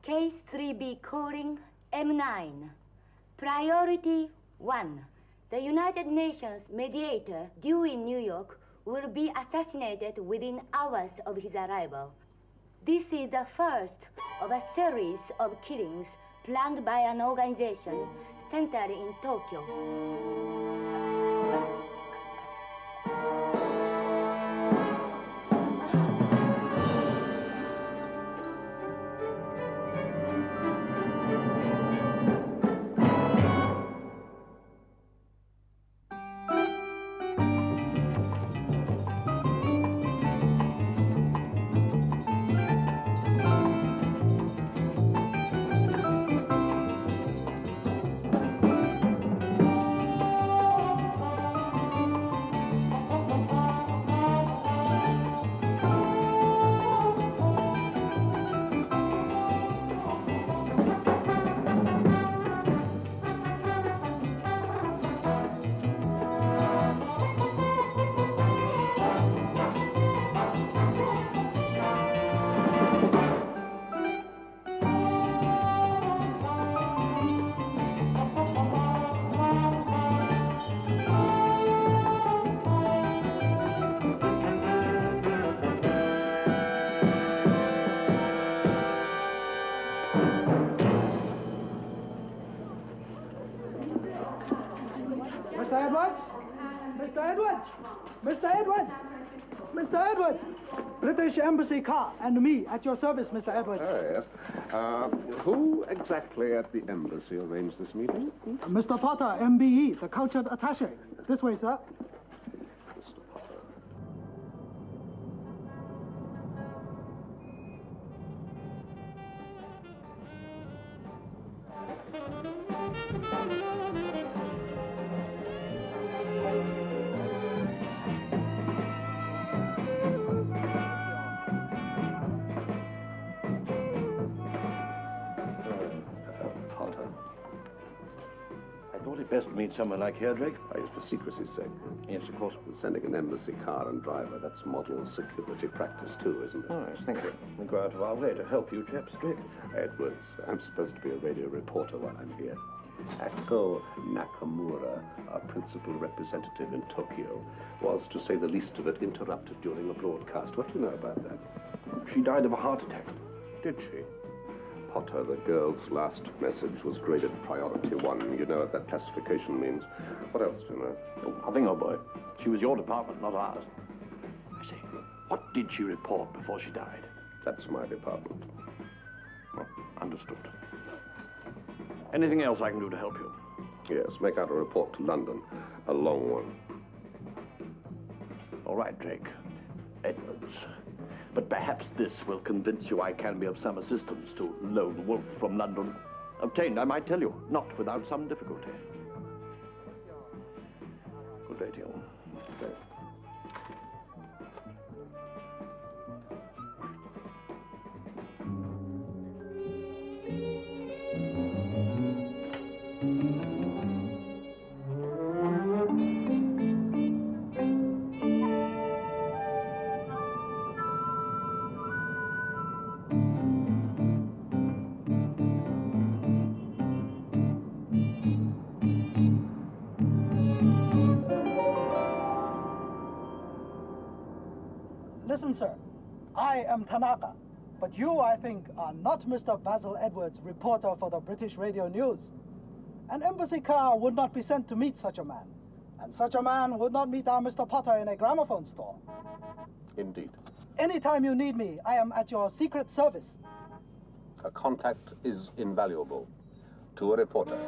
Case 3B calling M9. Priority 1. The United Nations mediator due in New York will be assassinated within hours of his arrival. This is the first of a series of killings planned by an organization centered in Tokyo. Mr. Edwards? Mr. Edwards? Mr. Edwards? Mr. Edwards! British Embassy car and me at your service, Mr. Edwards. Oh, yes. Who exactly at the embassy arranged this meeting? Mr. Potter, MBE, the cultured attaché. This way, sir. Mr. Potter. Potter. I thought it best to meet someone like here, Drake. Oh, yes, for secrecy's sake. Yes, of course. Sending an embassy car and driver, that's model security practice too, isn't it? Oh, yes, thank you. We go out of our way to help you chaps, Drake. Edwards, I'm supposed to be a radio reporter while I'm here. Ako Nakamura, our principal representative in Tokyo, was, to say the least of it, interrupted during a broadcast. What do you know about that? She died of a heart attack. Did she? Potter, the girl's last message was graded priority 1. You know what that classification means. What else do you know? Oh, nothing, old boy. She was your department, not ours. I say, what did she report before she died? That's my department. Well, understood. Anything else I can do to help you? Yes, make out a report to London. A long one. All right, Drake. Edwards. But perhaps this will convince you I can be of some assistance to Lone Wolf from London. Obtained, I might tell you, not without some difficulty. Good day to you. Okay. Listen, sir. I am Tanaka, but you, I think, are not Mr. Basil Edwards, reporter for the British Radio News. An embassy car would not be sent to meet such a man, and such a man would not meet our Mr. Potter in a gramophone store. Indeed. Anytime you need me, I am at your secret service. A contact is invaluable to a reporter.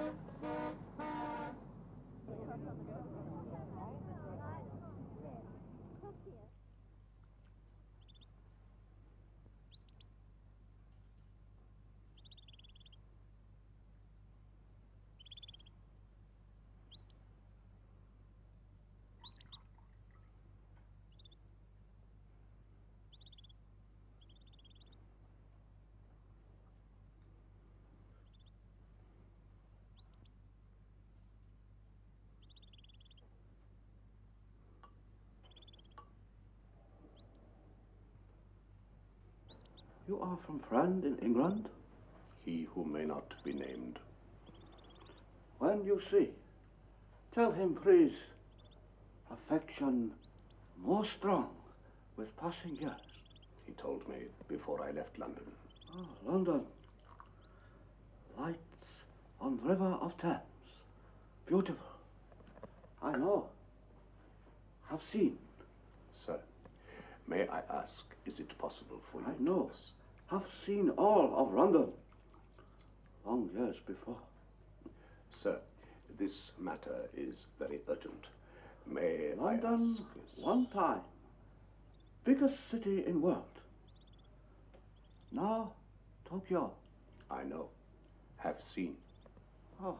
You are from Frand in England? He who may not be named. When you see, tell him, please, affection more strong with passing years. He told me before I left London. Oh, London. Lights on River of Thames. Beautiful. I know. Have seen. Sir, may I ask, is it possible for you I know. Have seen all of London. Long years before. Sir, this matter is very urgent. May London, I ask... one time. Biggest city in world. Now, Tokyo. I know. Have seen. Oh.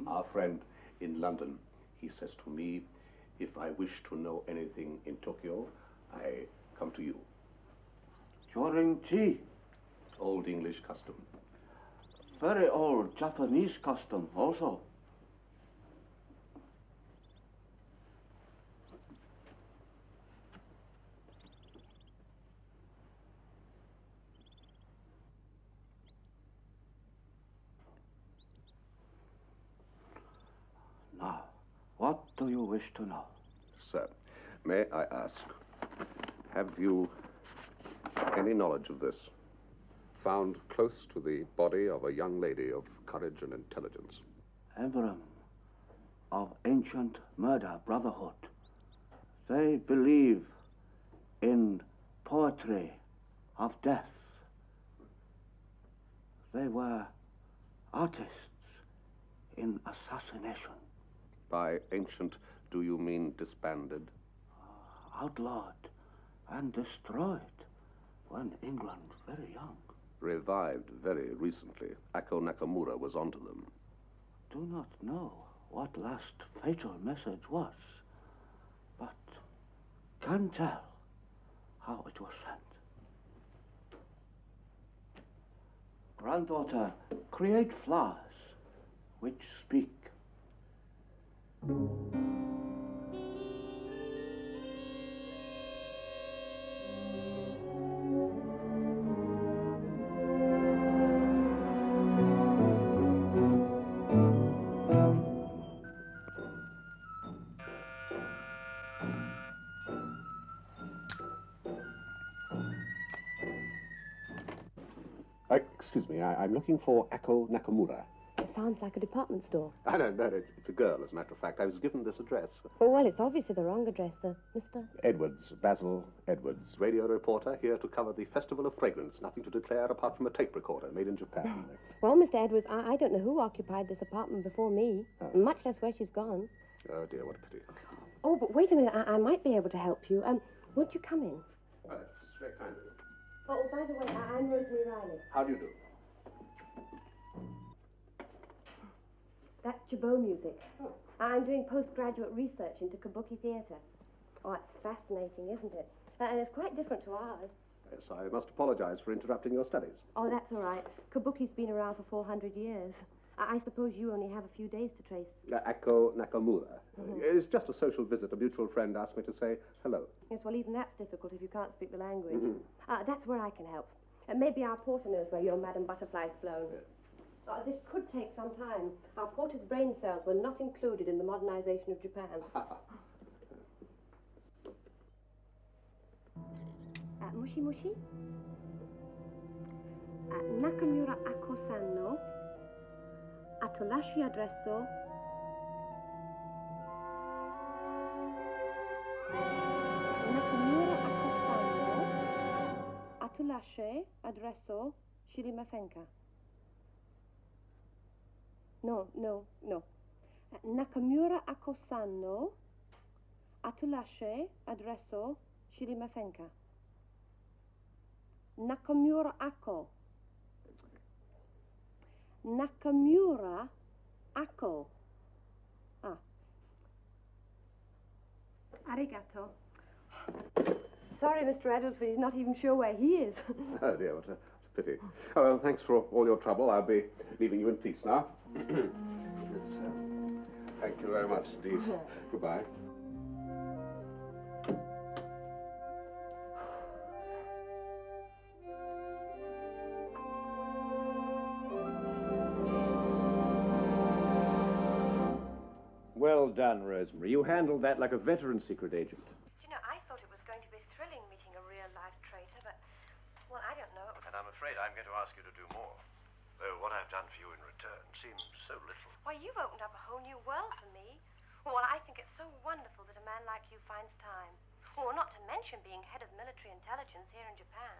Our friend in London, he says to me, if I wish to know anything in Tokyo, I come to you. During tea. Old English custom. Very old Japanese custom also. Now, what do you wish to know? Sir, may I ask, have you any knowledge of this? Found close to the body of a young lady of courage and intelligence. Emblem of ancient murder brotherhood. They believe in poetry of death. They were artists in assassination. By ancient, do you mean disbanded? Outlawed and destroyed when England very young. Revived very recently. Ako Nakamura was onto them. Do not know what last fatal message was, but can tell how it was sent. Granddaughter, create flowers which speak. Excuse me, I'm looking for Ako Nakamura. It sounds like a department store. I don't know, it's a girl, as a matter of fact. I was given this address. Well, it's obviously the wrong address, Mr. Edwards, Basil Edwards, radio reporter, here to cover the Festival of Fragrance. Nothing to declare apart from a tape recorder made in Japan. Well, Mr. Edwards, I don't know who occupied this apartment before me, much less where she's gone. Oh, dear, what a pity. Oh, but wait a minute, I might be able to help you. Won't you come in? Well, it's very kind of you. Oh, by the way, I'm Rosemary Riley. How do you do? That's Chabot music. I'm doing postgraduate research into kabuki theatre. Oh, it's fascinating, isn't it? And it's quite different to ours. Yes, I must apologize for interrupting your studies. Oh, that's all right. Kabuki's been around for 400 years. I suppose you only have a few days to trace. Ako Nakamura. It's just a social visit. A mutual friend asked me to say hello. Yes, well, even that's difficult if you can't speak the language. That's where I can help. Maybe our porter knows where your Madam Butterfly's flown. Yes. This could take some time. Our porter's brain cells were not included in the modernization of Japan. Mushi Mushi? Nakamura Ako-san no Atolashi adresso Nakamura Ako-san no Atolashi adresso Shirimafenka. No. Nakamura Ako-san no Atolashi adresso Shirimafenka. Nakamura Ako. Nakamura Ako. Arigato. Sorry, Mr. Edwards, but he's not even sure where he is. Oh, dear, what a pity. Oh, well, thanks for all your trouble. I'll be leaving you in peace now. Yes, thank you very much indeed. Goodbye. Well done, Rosemary. You handled that like a veteran secret agent. You know, I thought it was going to be thrilling meeting a real-life traitor, but, well, I don't know. And I'm afraid I'm going to ask you to do more. Though what I've done for you in return seems so little. Why, you've opened up a whole new world for me. Well, I think it's so wonderful that a man like you finds time. Well, not to mention being head of military intelligence here in Japan.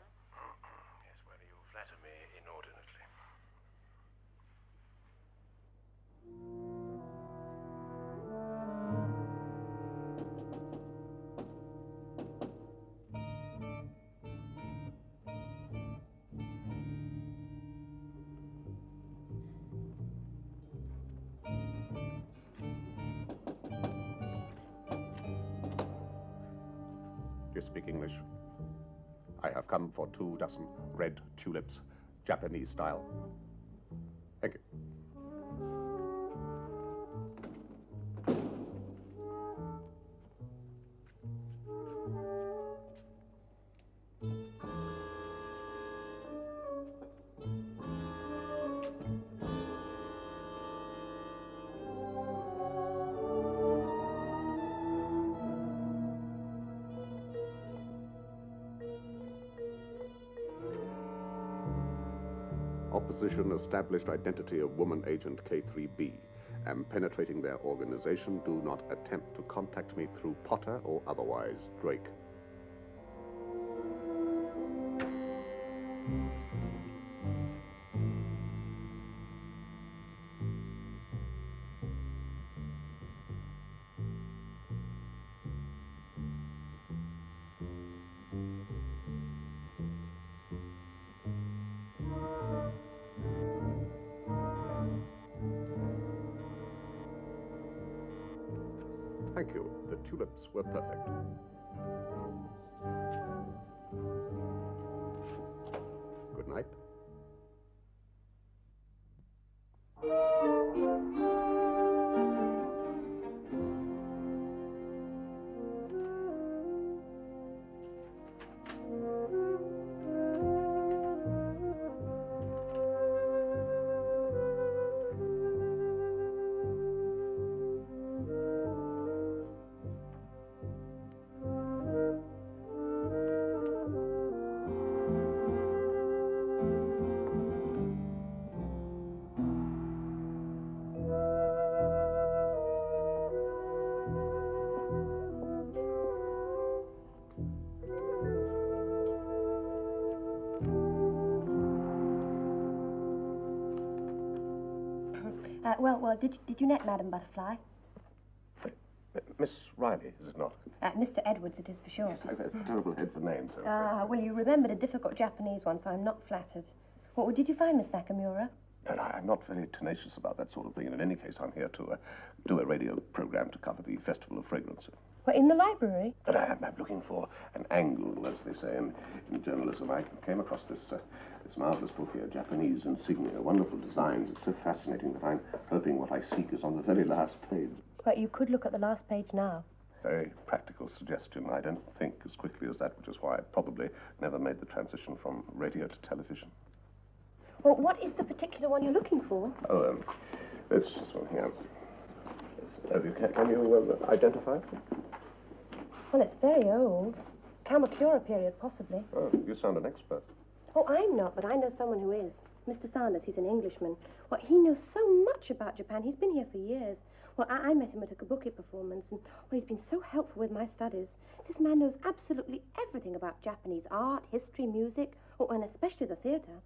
Yes, well, you flatter me inordinately. Do you speak English? I have come for 2 dozen red tulips, Japanese style. Thank you. Opposition established identity of woman agent K3B. Am penetrating their organization. Do not attempt to contact me through Potter or otherwise. Drake. Thank you. The tulips were perfect. Good night. Well, did you net Madam Butterfly? Miss Riley, is it not? Mr. Edwards, it is for sure. Yes, I've a terrible head for names. Well, you remembered a difficult Japanese one, so I'm not flattered. Well, did you find Miss Nakamura? No, I'm not very tenacious about that sort of thing. And in any case, I'm here to do a radio program to cover the Festival of Fragrance. Well, in the library? But I'm looking for an angle, as they say in journalism. I came across this marvelous book here, Japanese Insignia, wonderful designs. It's so fascinating that I'm hoping what I seek is on the very last page. Well, you could look at the last page now. Very practical suggestion. I don't think as quickly as that, which is why I probably never made the transition from radio to television. Well, what is the particular one you're looking for? Oh, it's just one here. Can you identify it? Well, it's very old. Kamakura period, possibly. Oh, you sound an expert. Oh, I'm not, but I know someone who is. Mr. Sanders, he's an Englishman. Well, he knows so much about Japan. He's been here for years. Well, I met him at a kabuki performance, and well, he's been so helpful with my studies. This man knows absolutely everything about Japanese art, history, music, and especially the theatre.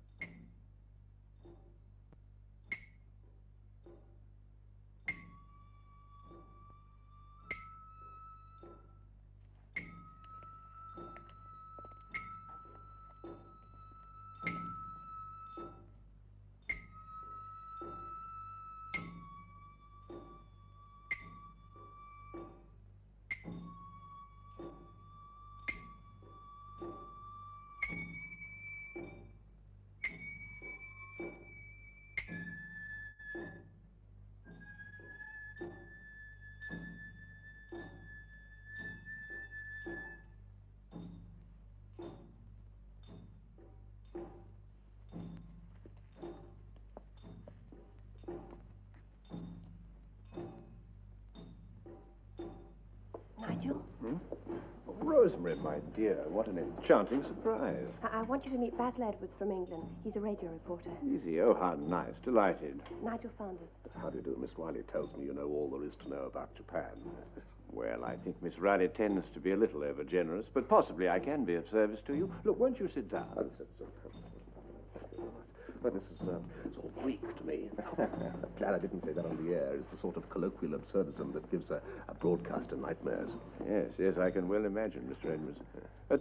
Nigel? Oh, Rosemary, my dear, what an enchanting surprise. I want you to meet Basil Edwards from England. He's a radio reporter. Easy. Oh, how nice. Delighted. Nigel Sanders. How do you do? Miss Wiley tells me you know all there is to know about Japan. Well, I think Miss Riley tends to be a little over-generous, but possibly I can be of service to you. Look, won't you sit down? Thank you very much. Well, this is sort of Greek to me. Glad I didn't say that on the air. It's the sort of colloquial absurdism that gives a broadcaster nightmares. Yes, I can well imagine, Mr. Edwards.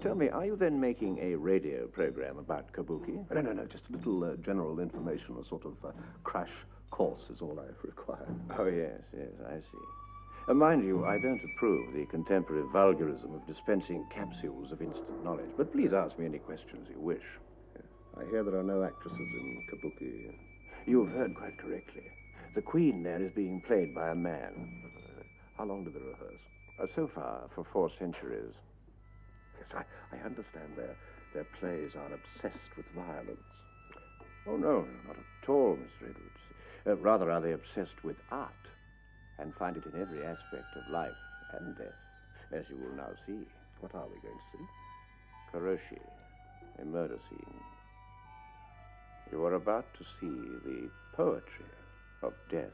Tell me, are you then making a radio program about kabuki? No, just a little general information, a sort of crash course is all I require. Oh, yes, I see. Mind you, I don't approve the contemporary vulgarism of dispensing capsules of instant knowledge, but please ask me any questions you wish. I hear there are no actresses in kabuki. You've heard quite correctly. The queen there is being played by a man. How long do they rehearse? So far, for 4 centuries. Yes, I understand their plays are obsessed with violence. Oh, no, not at all, Mr. Edwards. Rather, are they obsessed with art and find it in every aspect of life and death, as you will now see. What are we going to see? Koroshi, a murder scene. You are about to see the poetry of death.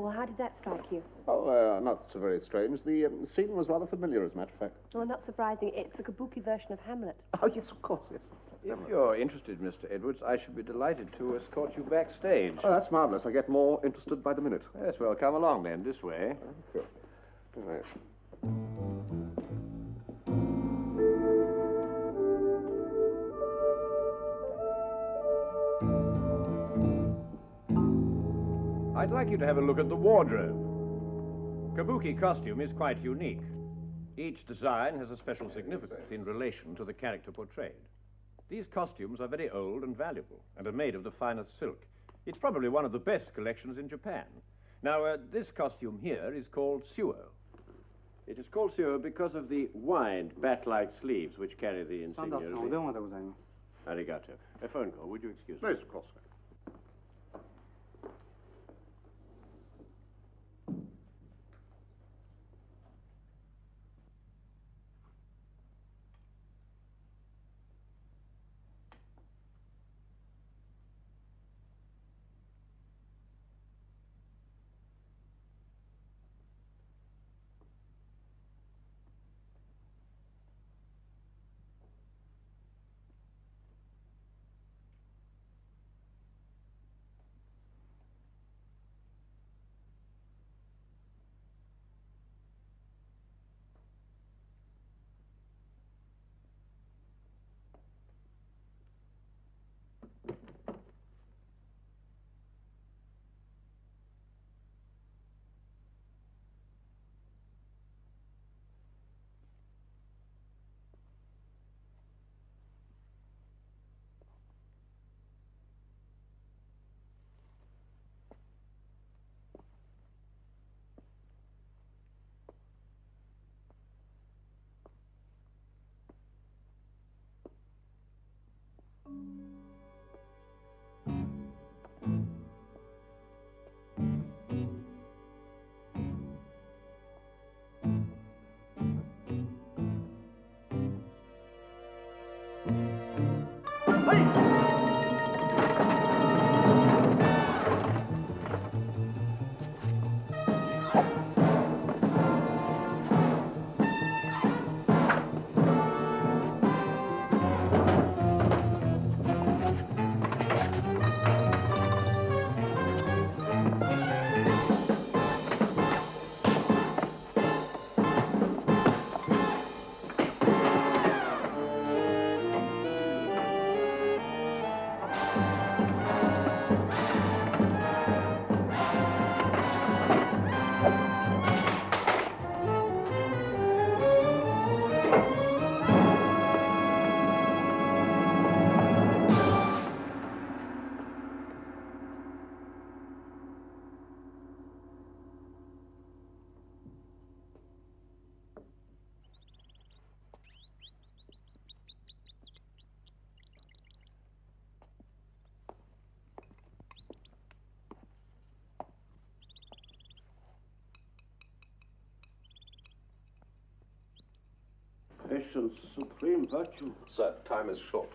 Well, how did that strike you? Oh, not so very strange. The scene was rather familiar, as a matter of fact. Well, not surprising. It's the kabuki version of Hamlet. Oh, yes, of course, yes. If you're interested, Mr. Edwards, I should be delighted to escort you backstage. Oh, that's marvelous. I get more interested by the minute. Yes, well, come along then, this way. Good. All right. I'd like you to have a look at the wardrobe. Kabuki costume is quite unique. Each design has a special significance in relation to the character portrayed. These costumes are very old and valuable, and are made of the finest silk. It's probably one of the best collections in Japan. Now, this costume here is called suo. It is called suo because of the wide, bat-like sleeves which carry the insignia. Arigato. A phone call, would you excuse me? Yes, of course. Patience, supreme virtue, Sir, time is short.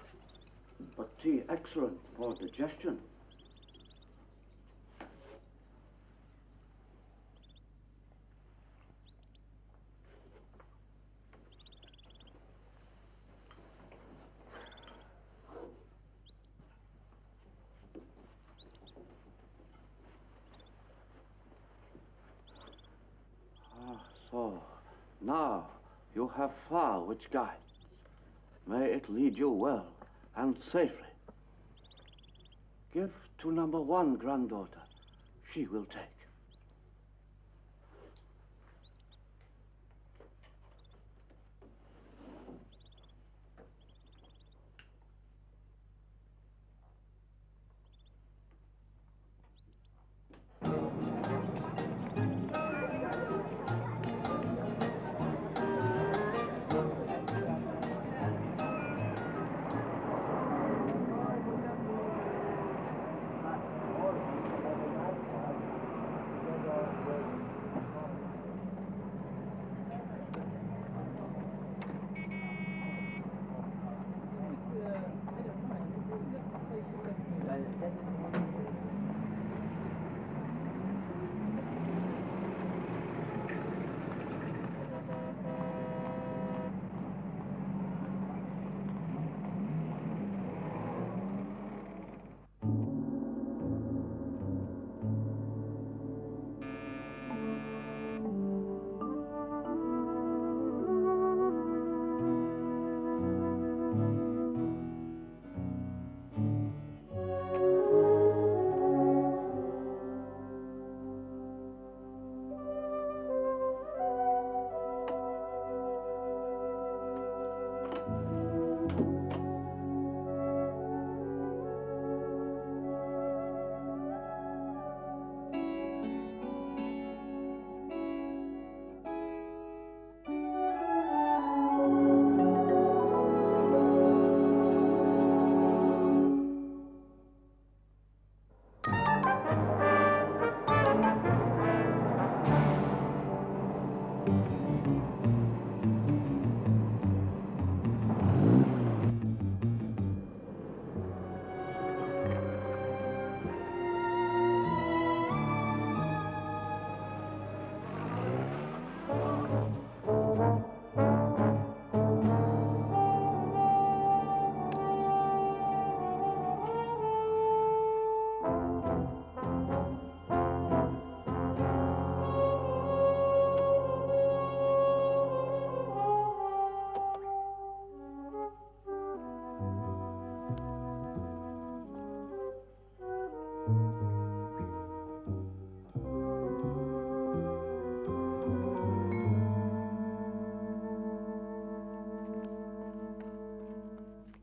but tea excellent for digestion. So, now you have fire which guides. May it lead you well and safely. Give to number 1, granddaughter. She will take.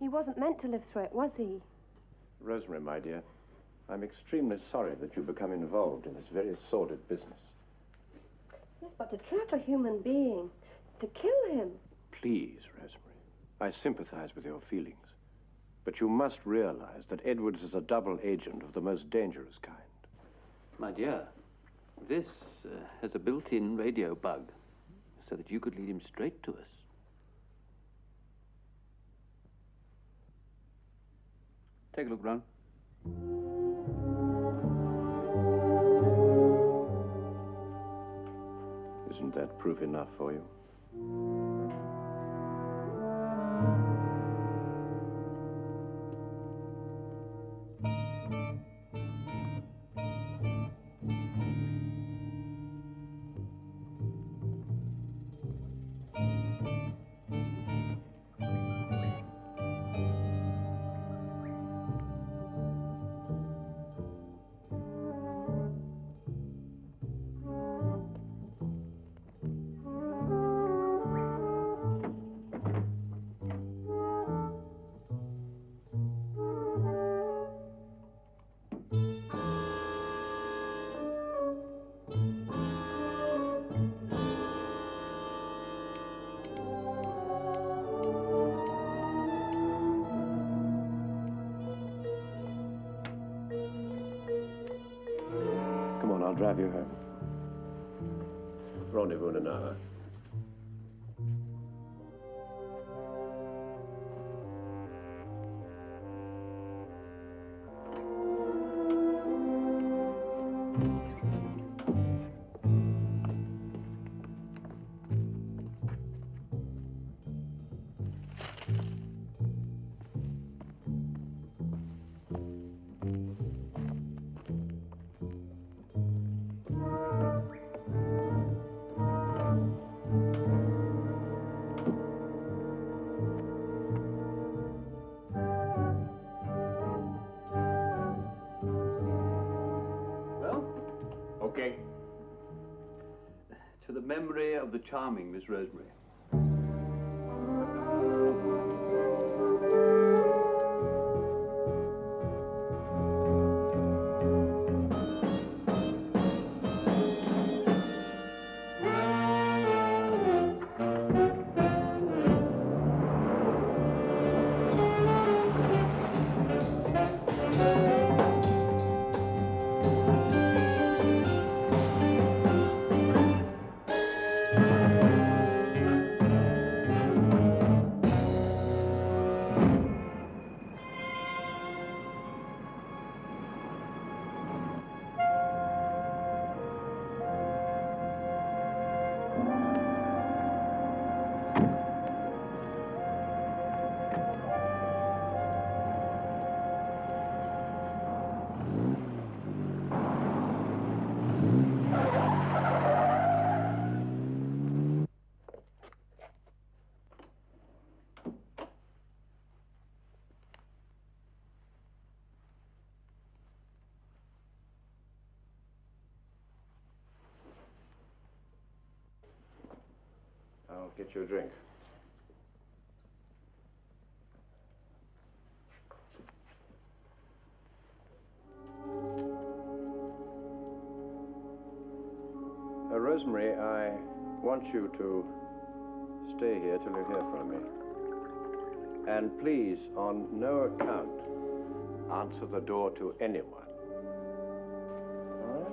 He wasn't meant to live through it, was he? Rosemary, my dear, I'm extremely sorry that you've become involved in this very sordid business. Yes, but to trap a human being, to kill him. Please, Rosemary, I sympathize with your feelings. But you must realize that Edwards is a double agent of the most dangerous kind. My dear, this has a built-in radio bug, so that you could lead him straight to us. Take a look round. Isn't that proof enough for you? I'll drive you home. Rendezvous in an hour. Okay. To the memory of the charming Miss Rosemary. I'll get you a drink. Rosemary, I want you to stay here till you hear from me. And please, on no account, answer the door to anyone. All right?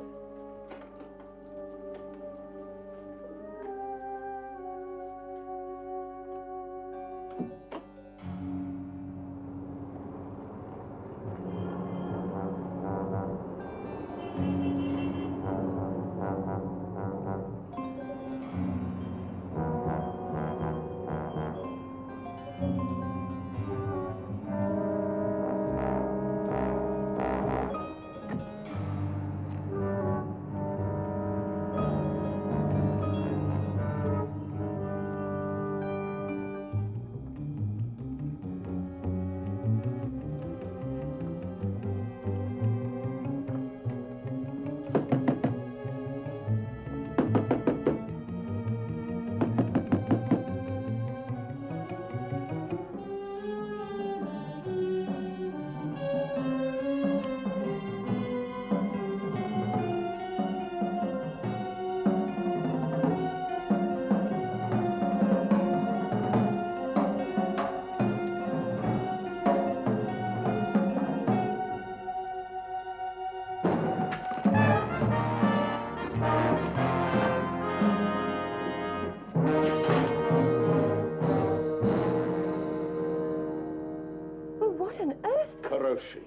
Koroshi,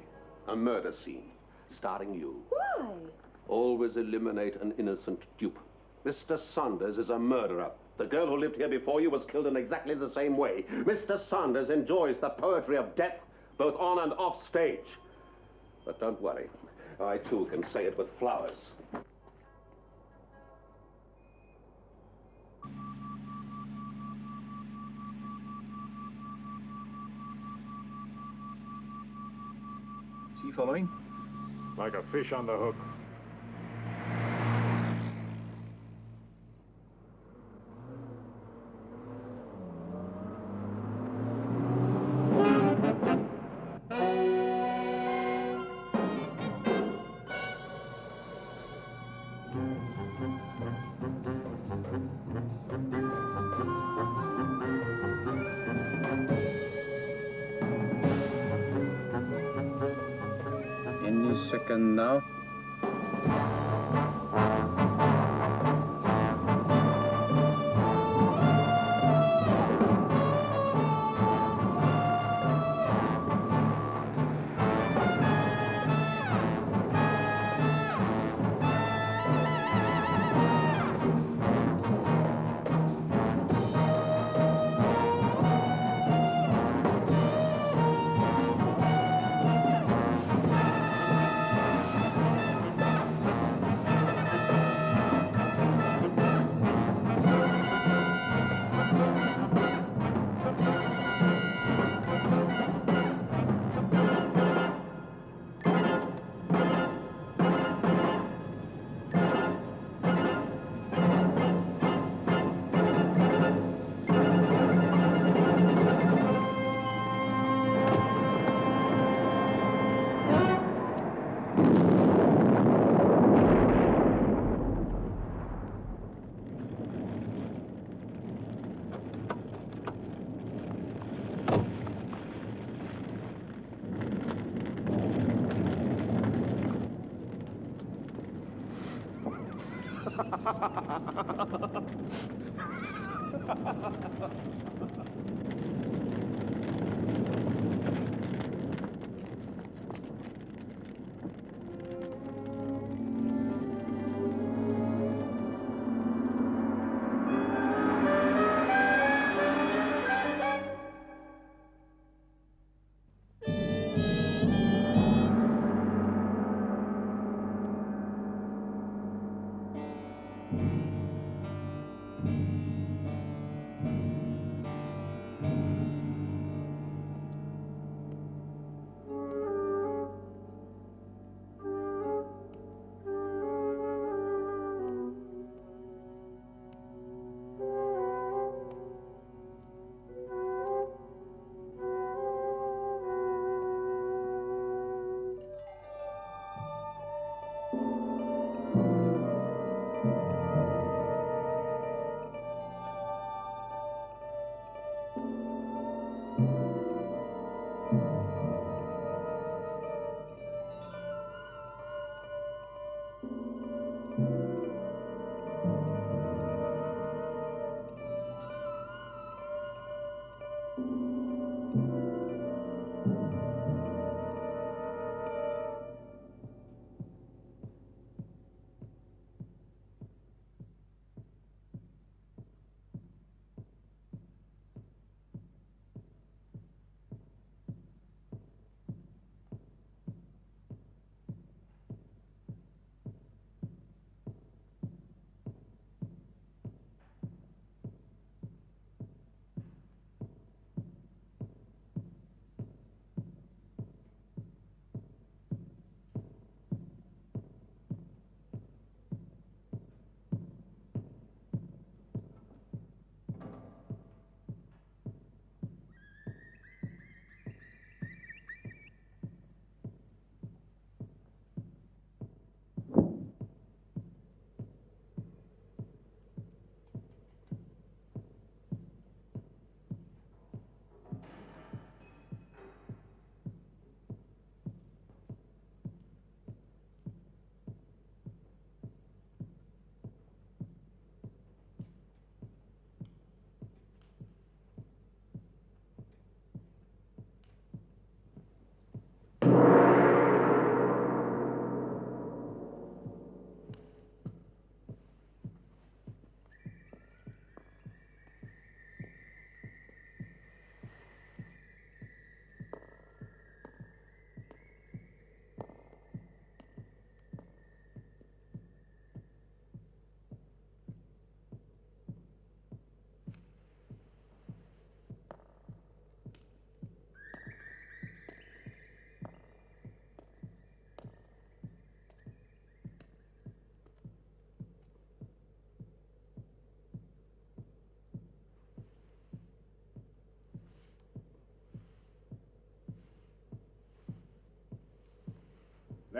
a murder scene, starring you. Why? Always eliminate an innocent dupe. Mr. Saunders is a murderer. The girl who lived here before you was killed in exactly the same way. Mr. Saunders enjoys the poetry of death, both on and off stage. But don't worry, I too can say it with flowers. Is he following? Like a fish on the hook. Any second now.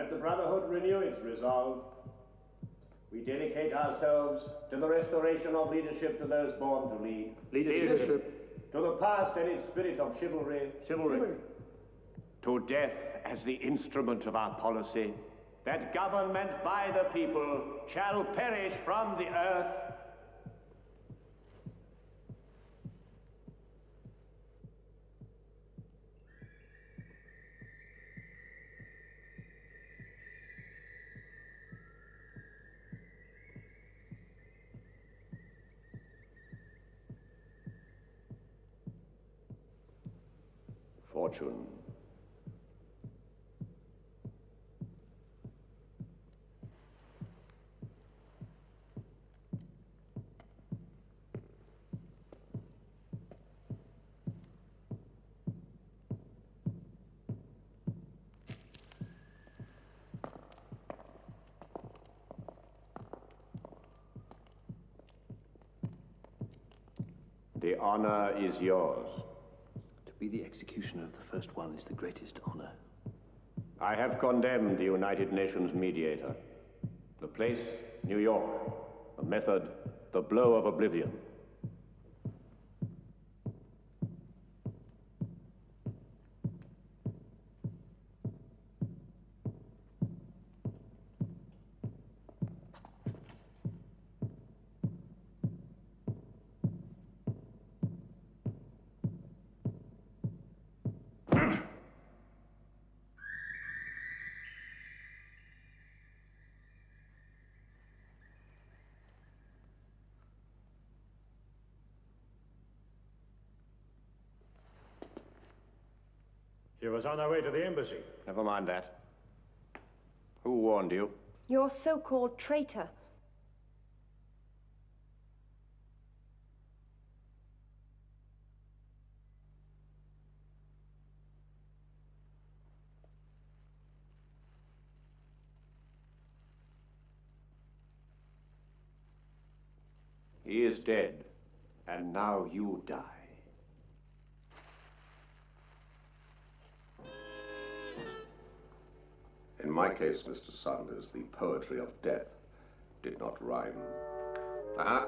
Let the Brotherhood renew its resolve. We dedicate ourselves to the restoration of leadership to those born to lead. Leadership. To the past and its spirit of chivalry. Chivalry. To death as the instrument of our policy. That government by the people shall perish from the earth. Fortune. The honor is yours. To be the executioner of the first one is the greatest honor. I have condemned the United Nations mediator. The place, New York. The method, the blow of oblivion. She was on her way to the embassy. Never mind that. Who warned you? Your so-called traitor. He is dead, and now you die. In my case, Mr. Saunders, the poetry of death did not rhyme. Aha!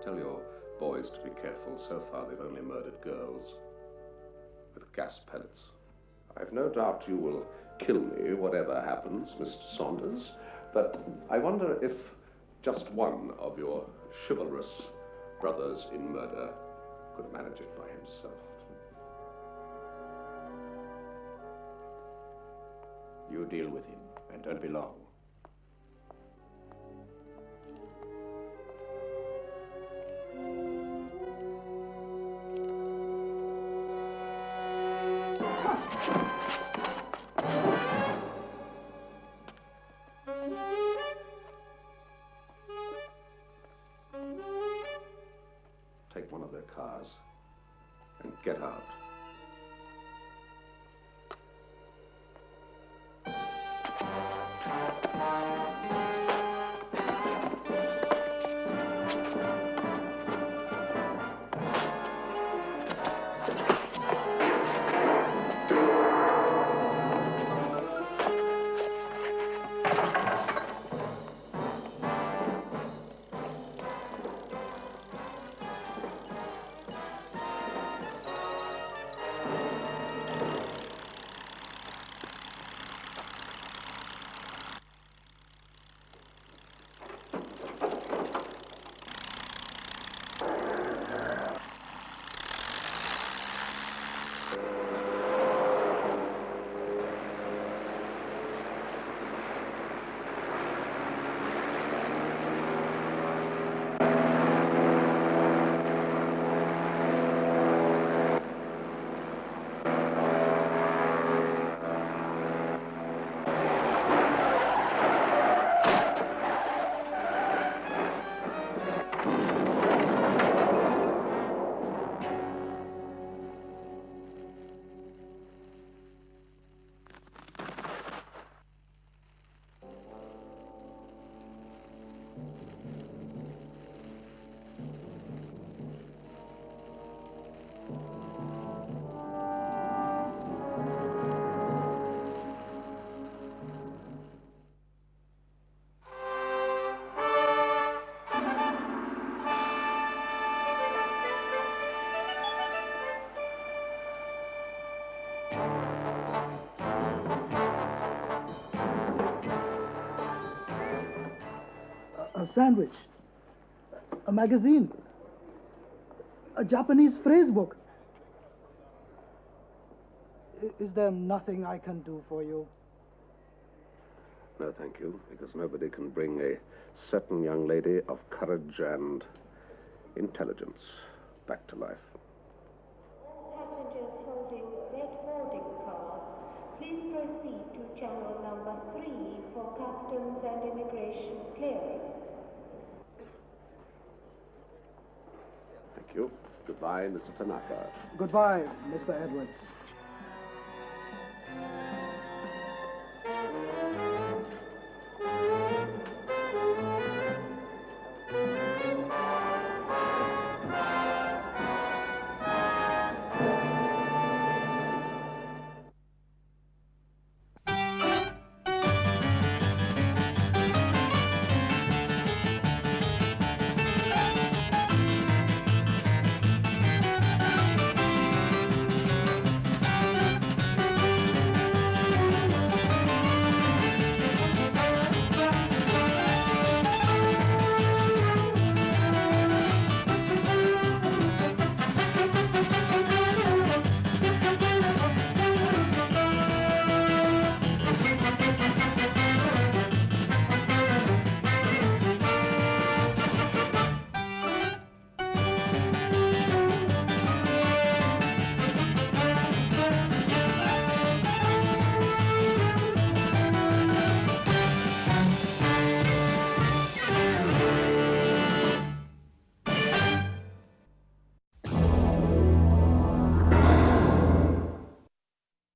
Tell your boys to be careful. So far, they've only murdered girls with gas pellets. I've no doubt you will kill me, whatever happens, Mr. Saunders, but I wonder if just one of your chivalrous brothers in murder could manage it by himself. You deal with him, and don't be long. Take one of their cars and get out. a sandwich, a magazine, a Japanese phrase book. Is there nothing I can do for you? No, thank you, because nobody can bring a certain young lady of courage and intelligence back to life. Passengers holding red boarding cards, please proceed to channel number 3 for customs and immigration clearance. Thank you. Goodbye, Mr. Tanaka. Goodbye, Mr. Edwards.